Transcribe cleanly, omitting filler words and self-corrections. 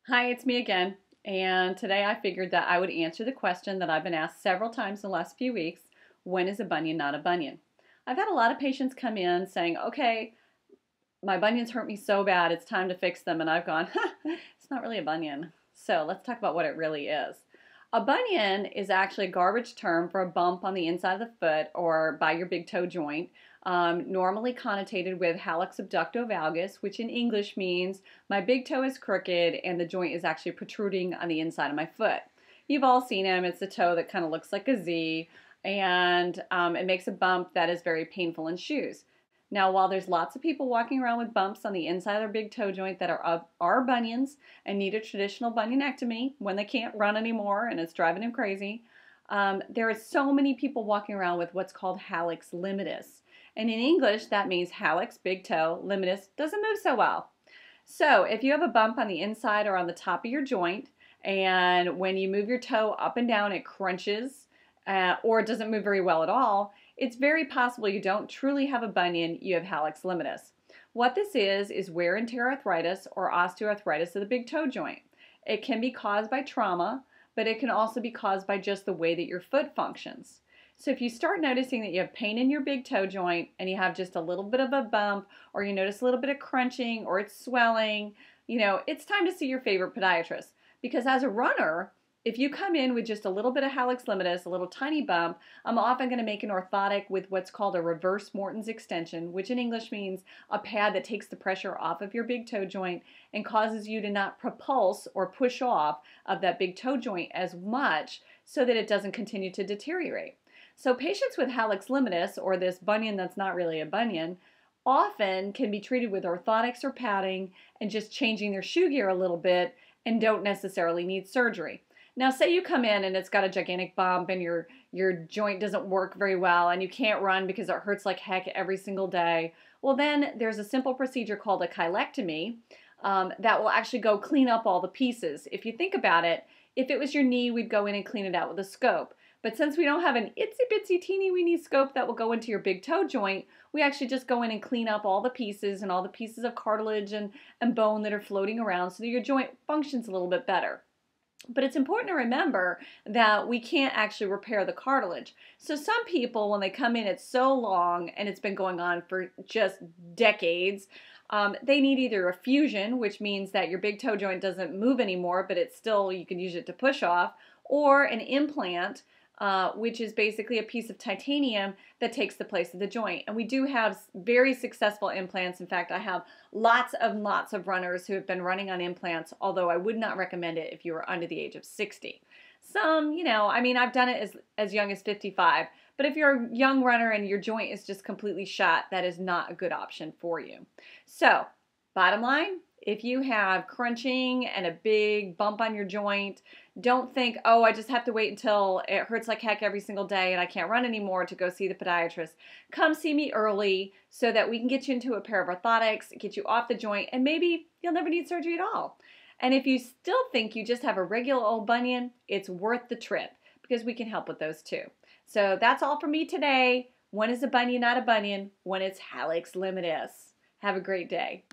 Hi, it's me again. And today I figured that I would answer the question that I've been asked several times in the last few weeks. When is a bunion not a bunion? I've had a lot of patients come in saying, okay, my bunions hurt me so bad, it's time to fix them. And I've gone, it's not really a bunion. So let's talk about what it really is. A bunion is actually a garbage term for a bump on the inside of the foot or by your big toe joint, normally connotated with hallux abductovalgus, which in English means my big toe is crooked and the joint is actually protruding on the inside of my foot. You've all seen them. It's a toe that kind of looks like a Z, and it makes a bump that is very painful in shoes. Now, while there's lots of people walking around with bumps on the inside of their big toe joint that are bunions and need a traditional bunionectomy when they can't run anymore and it's driving them crazy, there are so many people walking around with what's called hallux limitus. And in English, that means hallux, big toe, limitus, doesn't move so well. So if you have a bump on the inside or on the top of your joint, and when you move your toe up and down, it crunches, or it doesn't move very well at all, it's very possible you don't truly have a bunion, you have hallux limitus. What this is wear and tear arthritis or osteoarthritis of the big toe joint. It can be caused by trauma, but it can also be caused by just the way that your foot functions. So if you start noticing that you have pain in your big toe joint and you have just a little bit of a bump, or you notice a little bit of crunching or it's swelling, it's time to see your favorite podiatrist. Because as a runner, if you come in with just a little bit of hallux limitus, a little tiny bump, I'm often going to make an orthotic with what's called a reverse Morton's extension, which in English means a pad that takes the pressure off of your big toe joint and causes you to not propulse or push off of that big toe joint as much so that it doesn't continue to deteriorate. So patients with hallux limitus, or this bunion that's not really a bunion, often can be treated with orthotics or padding and just changing their shoe gear a little bit and don't necessarily need surgery. Now, say you come in and it's got a gigantic bump and your joint doesn't work very well and you can't run because it hurts like heck every single day. Well, then there's a simple procedure called a chylectomy that will actually go clean up all the pieces. If you think about it, if it was your knee, we'd go in and clean it out with a scope. But since we don't have an itsy bitsy teeny weeny scope that will go into your big toe joint, we actually just go in and clean up all the pieces and all the pieces of cartilage and bone that are floating around so that your joint functions a little bit better. But it's important to remember that we can't actually repair the cartilage. So some people, when they come in, it's so long and it's been going on for just decades, they need either a fusion, which means that your big toe joint doesn't move anymore, but it's still, you can use it to push off, or an implant, which is basically a piece of titanium that takes the place of the joint. And we do have very successful implants. In fact, I have lots of runners who have been running on implants, although I would not recommend it if you were under the age of 60. Some, I've done it as young as 55, but if you're a young runner and your joint is just completely shot, that is not a good option for you. So, bottom line, if you have crunching and a big bump on your joint, don't think, oh, I just have to wait until it hurts like heck every single day and I can't run anymore to go see the podiatrist. Come see me early so that we can get you into a pair of orthotics, get you off the joint, and maybe you'll never need surgery at all. And if you still think you just have a regular old bunion, it's worth the trip because we can help with those too. So that's all for me today. When is a bunion not a bunion? When it's hallux limitus. Have a great day.